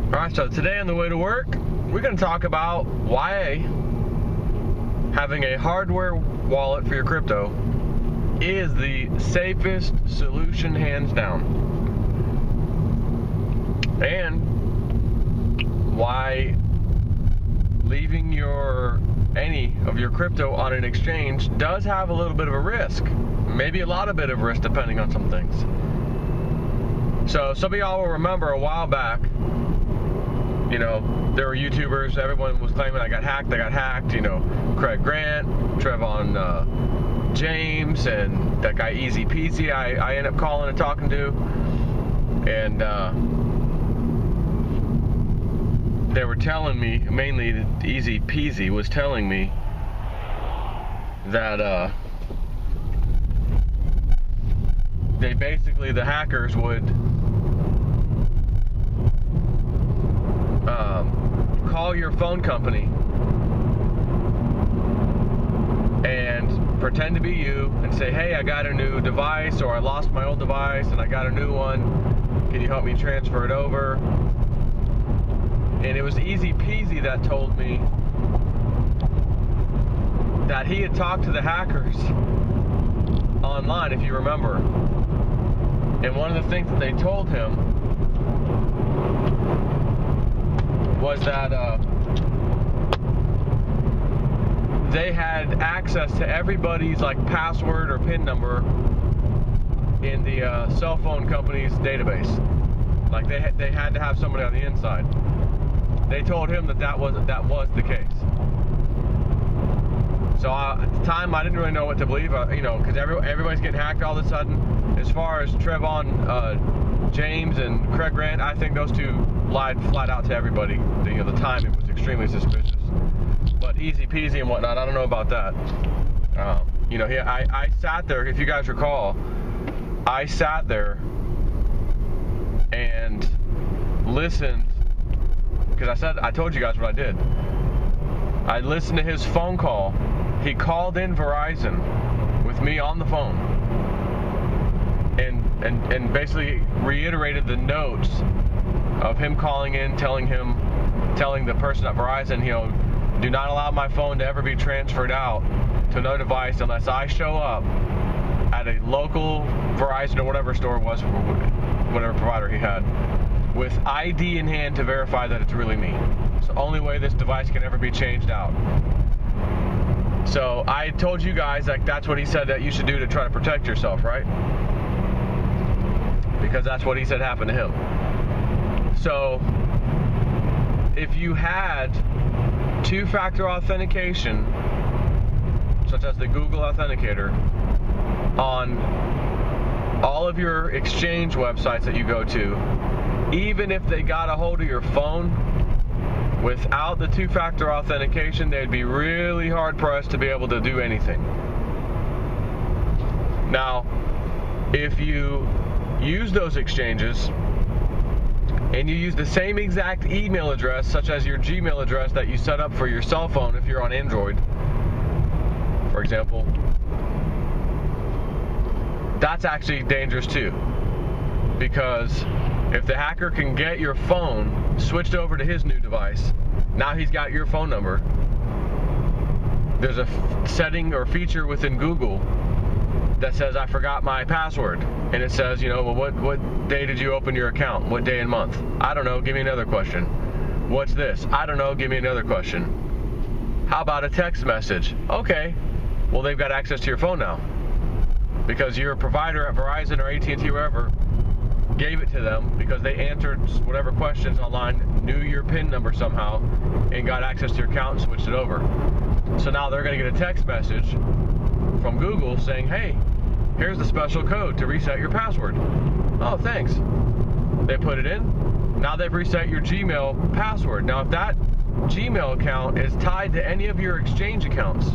Alright, so today on the way to work, we're going to talk about why having a hardware wallet for your crypto is the safest solution hands down. And why leaving any of your crypto on an exchange does have a little bit of a risk. Maybe a lot of bit of risk depending on some things. So some of y'all will remember a while back, there were YouTubers, everyone was claiming I got hacked, Craig Grant, Trevon James, and that guy Easy Peasy I ended up calling and talking to. And they were telling me, mainly Easy Peasy was telling me that the hackers would call your phone company and pretend to be you and say, hey, I got a new device, or I lost my old device and I got a new one, can you help me transfer it over? And it was Easy Peasy that told me that he had talked to the hackers online, if you remember, and one of the things that they told him was that they had access to everybody's password or PIN number in the cell phone company's database. They had to have somebody on the inside. They told him that was the case. So at the time, I didn't really know what to believe, because everybody's getting hacked all of a sudden. As far as Trevon James and Craig Grant, I think those two lied flat out to everybody. The timing was extremely suspicious. But Easy Peasy and whatnot, I don't know about that. I sat there, if you guys recall, I sat there and listened, because I told you guys what I did. I listened to his phone call. He called in Verizon with me on the phone and basically reiterated the notes of him calling in, telling the person at Verizon, do not allow my phone to ever be transferred out to another device unless I show up at a local Verizon or whatever store it was, whatever provider he had, with ID in hand to verify that it's really me. It's the only way this device can ever be changed out. So I told you guys that's what he said that you should do to try to protect yourself, right? Because that's what he said happened to him. So if you had two-factor authentication, such as the Google Authenticator, on all of your exchange websites that you go to, even if they got a hold of your phone, without the two-factor authentication, they'd be really hard-pressed to be able to do anything. Now, if you use those exchanges and you use the same exact email address, such as your Gmail address that you set up for your cell phone if you're on Android, for example, that's actually dangerous too. Because if the hacker can get your phone switched over to his new device, now he's got your phone number. There's a setting or feature within Google that says, I forgot my password. And it says, what day did you open your account? What day and month? I don't know, give me another question. What's this? I don't know, give me another question. How about a text message? Okay, well, they've got access to your phone now, because your provider at Verizon or AT&T, wherever, gave it to them because they answered whatever questions online, knew your PIN number somehow, and got access to your account and switched it over. So now they're going to get a text message from Google saying, hey, here's the special code to reset your password. Oh, thanks. They put it in. Now they've reset your Gmail password. Now, if that Gmail account is tied to any of your exchange accounts,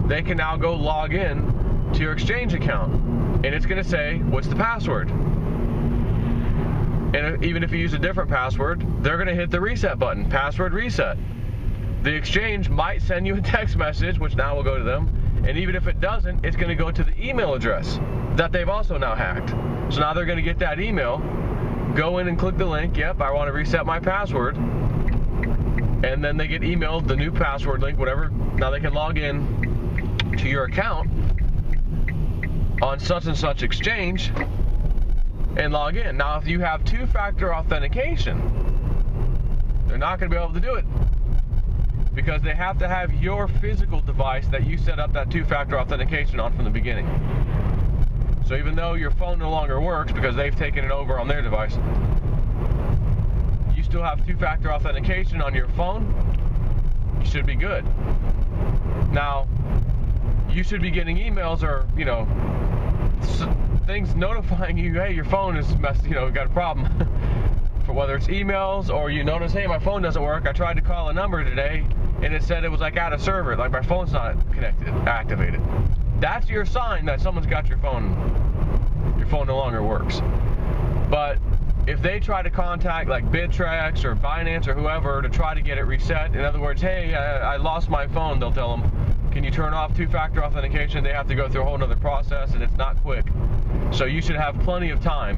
they can now go log in to your exchange account, and it's going to say, what's the password? And even if you use a different password, they're going to hit the reset button, password reset. The exchange might send you a text message, which now will go to them, and even if it doesn't, it's going to go to the email address that they've also now hacked. So now they're going to get that email, go in and click the link. Yep, I want to reset my password. And then they get emailed the new password link, whatever. Now they can log in to your account on such and such exchange and log in. Now, if you have two-factor authentication, they're not going to be able to do it because they have to have your physical device that you set up that two-factor authentication on from the beginning. So even though your phone no longer works because they've taken it over on their device, you still have two-factor authentication on your phone. You should be good. Now, you should be getting emails or, things notifying you, hey, your phone is messed, got a problem. For whether it's emails or you notice, hey, my phone doesn't work. I tried to call a number today and it said it was like out of server, like my phone's not activated. That's your sign that someone's got your phone. Your phone no longer works. But if they try to contact like Bittrex or Binance or whoever to try to get it reset, in other words, hey, I lost my phone, they'll tell them, can you turn off two-factor authentication? They have to go through a whole other process and it's not quick. So you should have plenty of time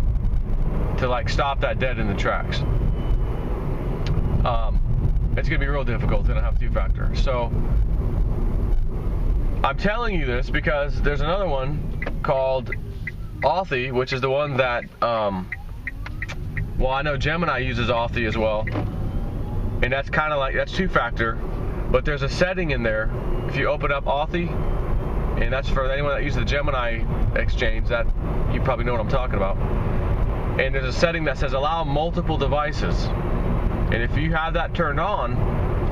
to like stop that dead in the tracks. It's gonna be real difficult to not have two-factor. So I'm telling you this because there's another one called Authy, which is the one that, well, I know Gemini uses Authy as well, and that's kind of like, that's two-factor, but there's a setting in there. If you open up Authy, and that's for anyone that uses the Gemini exchange, that you probably know what I'm talking about. And there's a setting that says allow multiple devices. And if you have that turned on,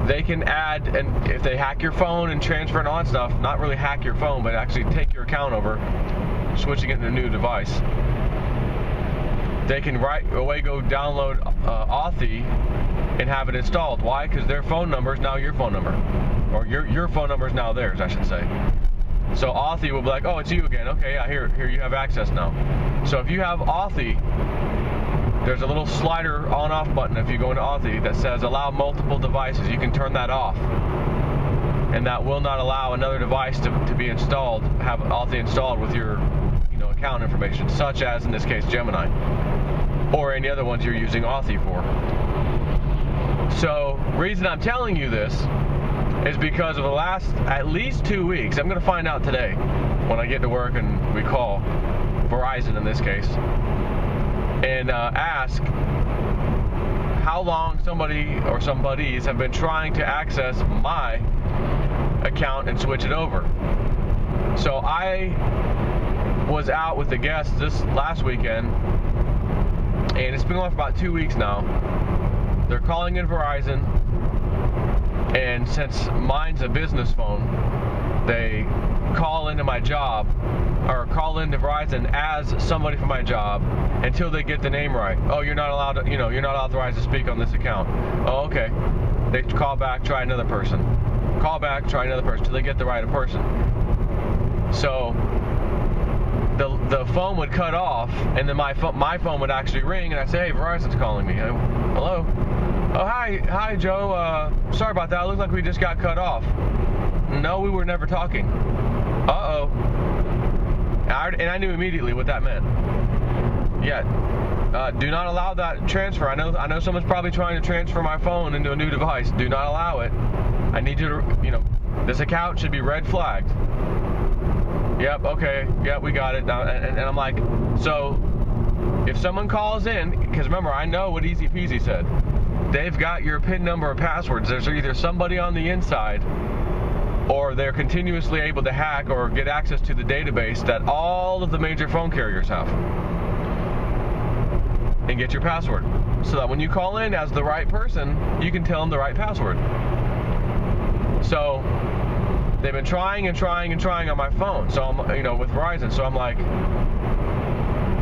they can add, and if they hack your phone and transfer and all that stuff, not really hack your phone, but actually take your account over, switching it to a new device, they can right away go download Authy and have it installed. Why? Because their phone number is now your phone number. Or your phone number is now theirs, I should say. So Authy will be like, oh, it's you again. Okay, yeah, here you have access now. So if you have Authy, there's a little slider on-off button if you go into Authy that says allow multiple devices. You can turn that off. And that will not allow another device to be installed, have Authy installed with your account information, such as, in this case, Gemini. Or any other ones you're using Authy for. So, reason I'm telling you this is because of the last at least 2 weeks. I'm going to find out today when I get to work and we call Verizon in this case and ask how long somebody or some buddies have been trying to access my account and switch it over. So I was out with the guests this last weekend, and it's been on for about 2 weeks now. They're calling in Verizon, and since mine's a business phone, they call into my job, or call into Verizon as somebody from my job until they get the name right. Oh, you're not allowed to, you're not authorized to speak on this account. Oh, okay. They call back, try another person. Call back, try another person, until they get the right person. So the phone would cut off, and then my phone would actually ring, and I'd say, hey, Verizon's calling me. Hello? Oh, hi, Joe. Sorry about that. It looks like we just got cut off. No, we were never talking. Uh-oh. And I knew immediately what that meant. Yeah. Do not allow that transfer. I know someone's probably trying to transfer my phone into a new device. Do not allow it. I need you to, this account should be red flagged. Yep, okay. Yep, we got it. And I'm like, so if someone calls in, because remember, I know what Easy Peasy said. They've got your PIN number or passwords. There's either somebody on the inside, or they're continuously able to hack or get access to the database that all of the major phone carriers have, and get your password, so that when you call in as the right person, you can tell them the right password. So they've been trying and trying and trying on my phone. So I'm, with Verizon. So I'm like,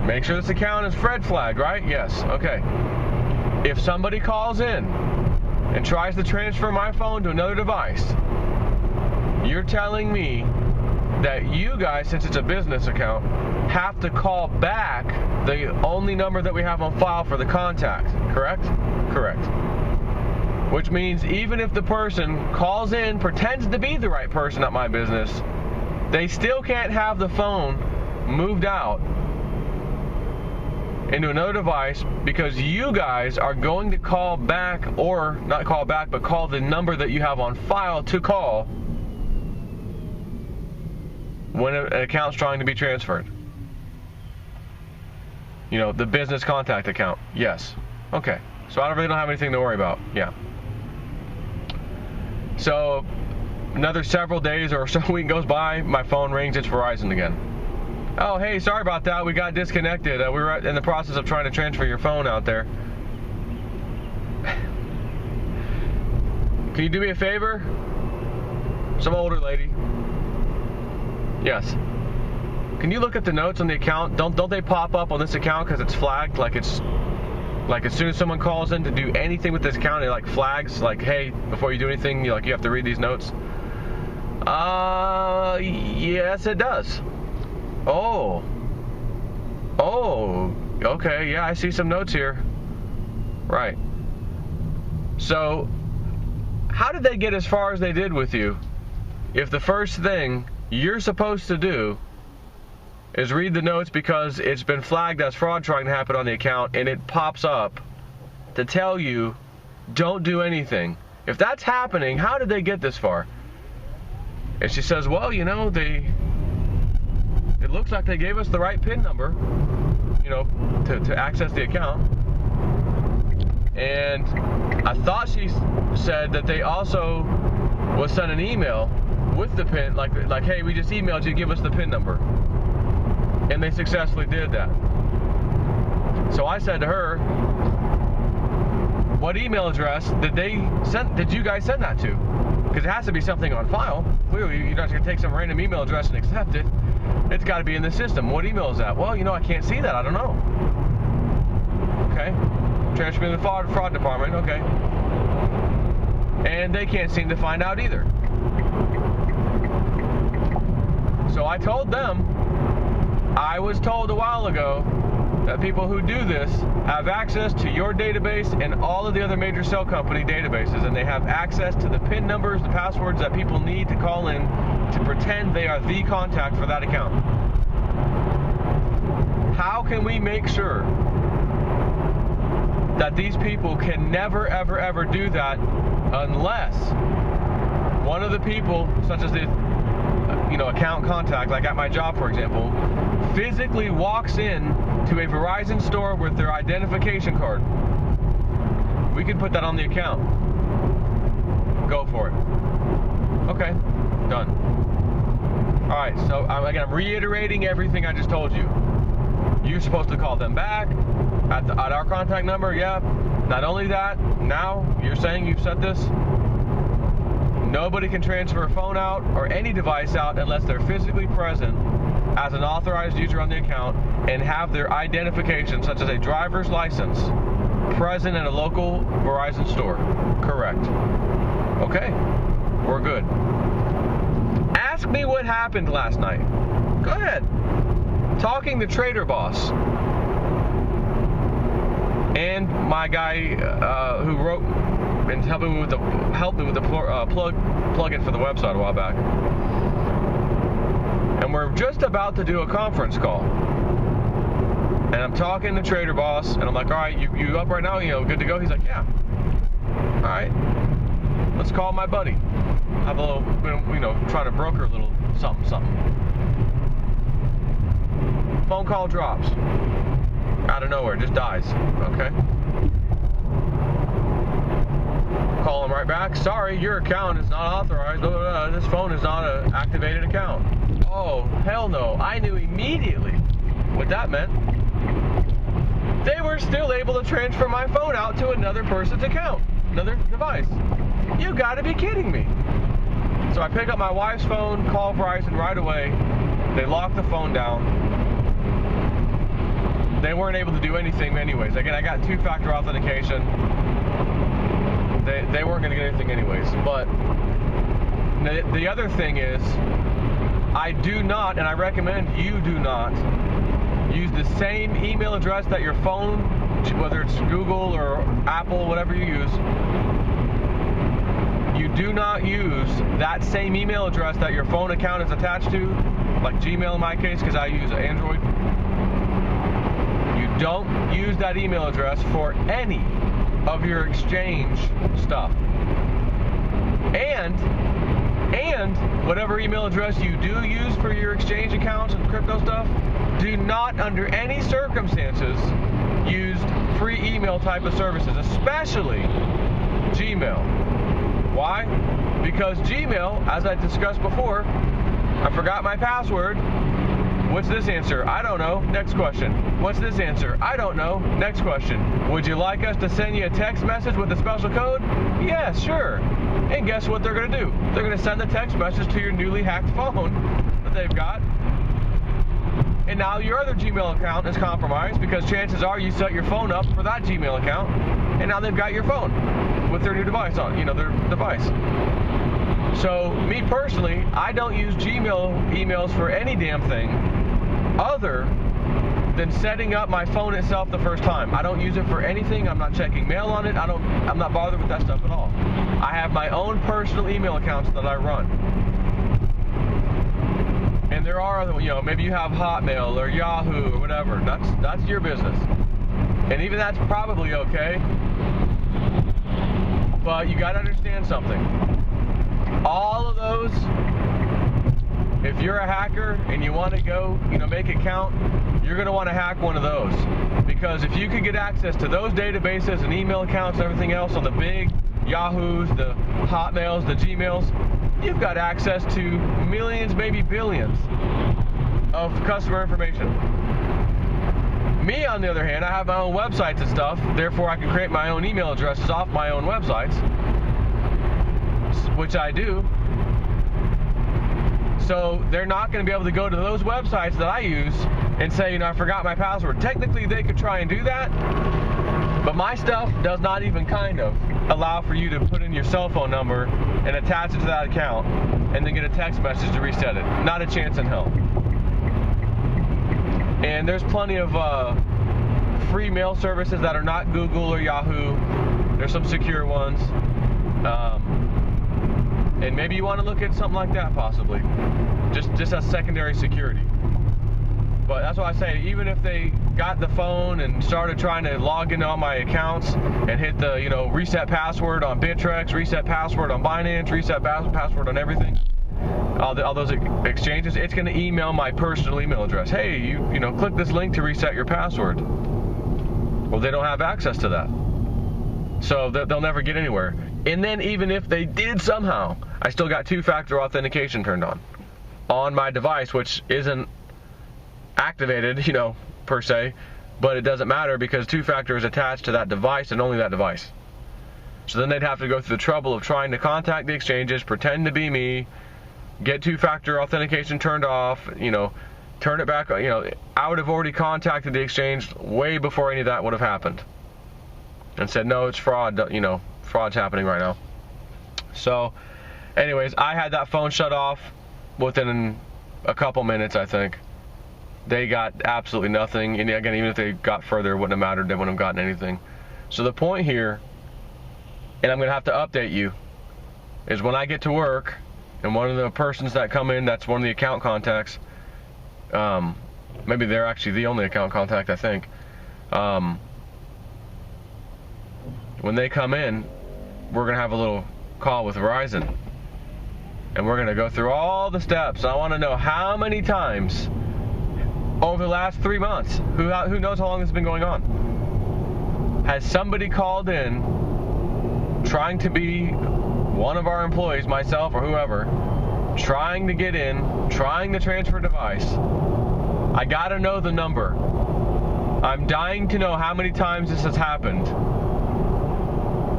make sure this account is red flagged, right? Yes. Okay. If somebody calls in and tries to transfer my phone to another device, you're telling me that you guys, since it's a business account, have to call back the only number that we have on file for the contact, correct? Correct. Which means even if the person calls in, pretends to be the right person at my business, they still can't have the phone moved out into another device because you guys are going to call back, or not call back, but call the number that you have on file to call when an account's trying to be transferred. You know, the business contact account. Yes. Okay. So I really don't have anything to worry about. Yeah. So another several days or so week goes by, my phone rings, it's Verizon again. Oh, hey, sorry about that. We got disconnected. We were in the process of trying to transfer your phone out there. Can you do me a favor? Some older lady. Yes. Can you look at the notes on the account? Don't they pop up on this account because it's flagged? Like it's like as soon as someone calls in to do anything with this account, it like flags like, hey, before you do anything, you have to read these notes. Yes, it does. Oh, okay, yeah, I see some notes here. Right. So, how did they get as far as they did with you if the first thing you're supposed to do is read the notes because it's been flagged as fraud trying to happen on the account and it pops up to tell you don't do anything? If that's happening, how did they get this far? And she says, well, you know, it looks like they gave us the right PIN number, you know, to access the account. And I thought she said that they also was sent an email with the PIN, like, hey, we just emailed you, give us the PIN number. And they successfully did that. So I said to her, what email address did you guys send that to? Because it has to be something on file. Clearly, you're not going to take some random email address and accept it. It's got to be in the system. What email is that? Well, you know, I can't see that. I don't know. Okay. Transfer me to the fraud department. Okay. And they can't seem to find out either. So I told them, I was told a while ago that people who do this have access to your database and all of the other major cell company databases, and they have access to the PIN numbers, the passwords that people need to call in to pretend they are the contact for that account. How can we make sure that these people can never, ever, ever do that unless one of the people, such as the account contact, like at my job, for example, physically walks in to a Verizon store with their identification card? We can put that on the account. Go for it. Okay, done. All right, so I'm reiterating everything I just told you. You're supposed to call them back at our contact number. Yeah. Not only that, now you're saying you've set this. Nobody can transfer a phone out or any device out unless they're physically present as an authorized user on the account and have their identification, such as a driver's license, present in a local Verizon store. Correct. Okay, we're good. Ask me what happened last night. Go ahead. Talking to Trader Boss and my guy who wrote and helped me with the plug-in for the website a while back. And we're just about to do a conference call. And I'm talking to Trader Boss, and I'm like, all right, you up right now? Good to go? He's like, yeah. All right. Let's call my buddy. Have a little, trying to broker a little something. Phone call drops. Out of nowhere, just dies. Okay. Call him right back. Sorry, your account is not authorized. This phone is not an activated account. Oh, hell no. I knew immediately what that meant. They were still able to transfer my phone out to another person's account, another device. You gotta be kidding me. So I pick up my wife's phone, call Verizon right away. They lock the phone down. They weren't able to do anything anyways. Again, I got two-factor authentication. They weren't going to get anything anyways. But the other thing is, I do not, and I recommend you do not, use the same email address that your phone, whether it's Google or Apple, whatever you use, you do not use that same email address that your phone account is attached to, like Gmail in my case, because I use Android. You don't use that email address for any of your exchange stuff. And whatever email address you do use for your exchange accounts and crypto stuff, do not under any circumstances use free email type of services, especially Gmail. Why? Because Gmail, as I discussed before, I forgot my password. What's this answer? I don't know. Next question. What's this answer? I don't know. Next question. Would you like us to send you a text message with a special code? Yes, sure. And guess what they're going to do? They're going to send the text message to your newly hacked phone that they've got. And now your other Gmail account is compromised because chances are you set your phone up for that Gmail account, and now they've got your phone with their new device on, their device. So, me personally, I don't use Gmail emails for any damn thing other than setting up my phone itself the first time. I don't use it for anything. I'm not checking mail on it. I'm not bothered with that stuff at all. I have my own personal email accounts that I run. And there are other, maybe you have Hotmail or Yahoo or whatever. That's your business. And even that's probably okay. But you got to understand something. All of those, if you're a hacker and you want to go, make it count, you're going to want to hack one of those. Because if you could get access to those databases and email accounts and everything else on the big Yahoos, the Hotmails, the Gmails, you've got access to millions, maybe billions of customer information. Me, on the other hand, I have my own websites and stuff, therefore I can create my own email addresses off my own websites, which I do. So they're not going to be able to go to those websites that I use and say, I forgot my password. Technically, they could try and do that, but my stuff does not even kind of allow for you to put in your cell phone number and attach it to that account and then get a text message to reset it. Not a chance in hell. And there's plenty of free mail services that are not Google or Yahoo. There's some secure ones. And maybe you want to look at something like that possibly. Just as secondary security. But that's why I say, even if they got the phone and started trying to log into all my accounts and hit the, reset password on Bittrex, reset password on Binance, reset password on everything, all those exchanges, it's going to email my personal email address. Hey, you click this link to reset your password. Well, they don't have access to that. So they'll never get anywhere. And then even if they did somehow, I still got two-factor authentication turned on my device, which isn't activated, per se, but it doesn't matter because two-factor is attached to that device and only that device. So then they'd have to go through the trouble of trying to contact the exchanges, pretend to be me, get two-factor authentication turned off, turn it back, I would have already contacted the exchange way before any of that would have happened and said, no, it's fraud, fraud's happening right now. So, anyways, I had that phone shut off within a couple minutes, I think. They got absolutely nothing. And again, even if they got further, it wouldn't have mattered. They wouldn't have gotten anything. So the point here, and I'm going to have to update you, is when I get to work, and one of the persons that come in, that's one of the account contacts, maybe they're actually the only account contact, I think. When they come in, we're going to have a little call with Verizon. And we're going to go through all the steps. I want to know how many times over the last 3 months, who knows how long this has been going on, has somebody called in trying to be one of our employees, myself or whoever, trying to get in, trying to transfer a device. I got to know the number. I'm dying to know how many times this has happened.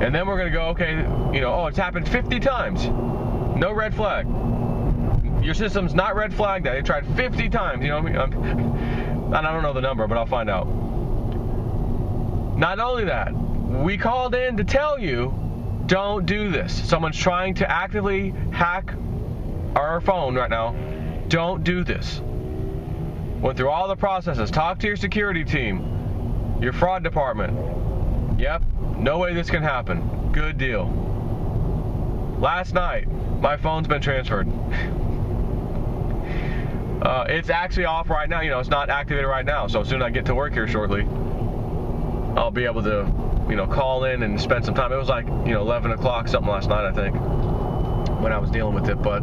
And then we're going to go, okay, it's happened 50 times. No red flag. Your system's not red flagged. They tried 50 times. And I don't know the number, but I'll find out. Not only that, we called in to tell you, don't do this. Someone's trying to actively hack our phone right now. Don't do this. Went through all the processes. Talk to your security team, your fraud department. Yep, no way this can happen. Good deal. Last night, my phone's been transferred. It's actually off right now. It's not activated right now. So as soon as I get to work here shortly, I'll be able to, call in and spend some time. It was like, 11 o'clock something last night, I think, when I was dealing with it. But,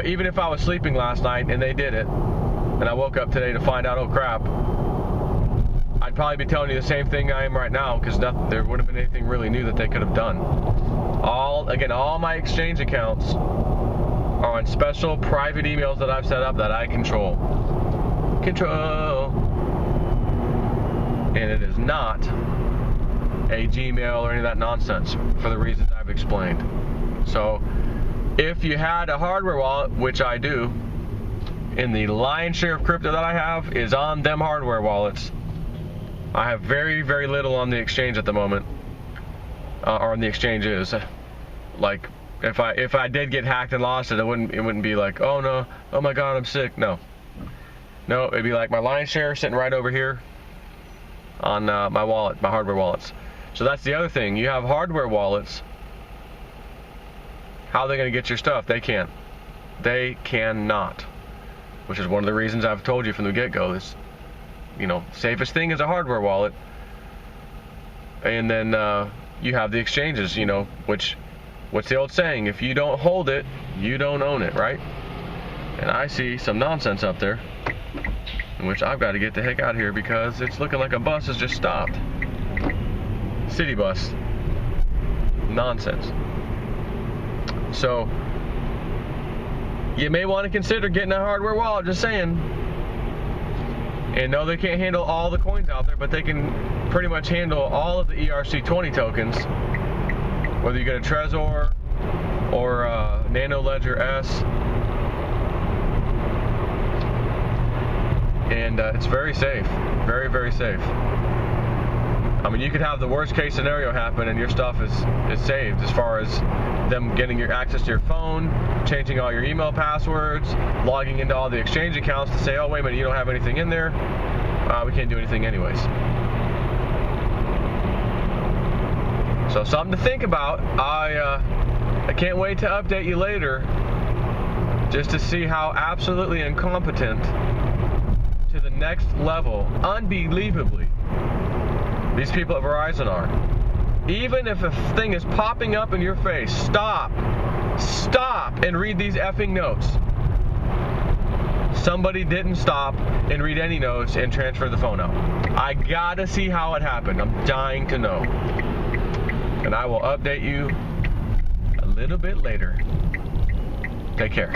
even if I was sleeping last night and they did it, and I woke up today to find out, oh crap, I'd probably be telling you the same thing I am right now, because there wouldn't have been anything really new that they could have done. All my exchange accounts are on special private emails that I've set up that I control. And it is not a Gmail or any of that nonsense, for the reasons I've explained. So if you had a hardware wallet, which I do, and the lion's share of crypto that I have is on them hardware wallets, I have very, very little on the exchange at the moment, or on the exchanges. Like, if I did get hacked and lost it, it wouldn't be like, oh no, oh my god, I'm sick. No, it'd be like my lion's share sitting right over here on my wallet, my hardware wallets. So that's the other thing. You have hardware wallets. How are they going to get your stuff? They can't. They cannot. Which is one of the reasons I've told you from the get-go is, safest thing is a hardware wallet. And then you have the exchanges, which, what's the old saying? If you don't hold it, you don't own it, right? And I see some nonsense up there, in which I've got to get the heck out of here because it's looking like a bus has just stopped. City bus. Nonsense. So, you may want to consider getting a hardware wallet, just saying. And no, they can't handle all the coins out there, but they can pretty much handle all of the ERC20 tokens. Whether you get a Trezor or Nano Ledger S. And it's very safe. Very, very safe. I mean, you could have the worst case scenario happen and your stuff is saved, as far as them getting your access to your phone, changing all your email passwords, logging into all the exchange accounts to say, oh, wait a minute, you don't have anything in there. We can't do anything anyways. So something to think about. I can't wait to update you later just to see how absolutely incompetent to the next level, unbelievably, these people at Verizon are. Even if a thing is popping up in your face, stop and read these effing notes. Somebody didn't stop and read any notes and transfer the phone out. I gotta see how it happened. I'm dying to know. And I will update you a little bit later. Take care.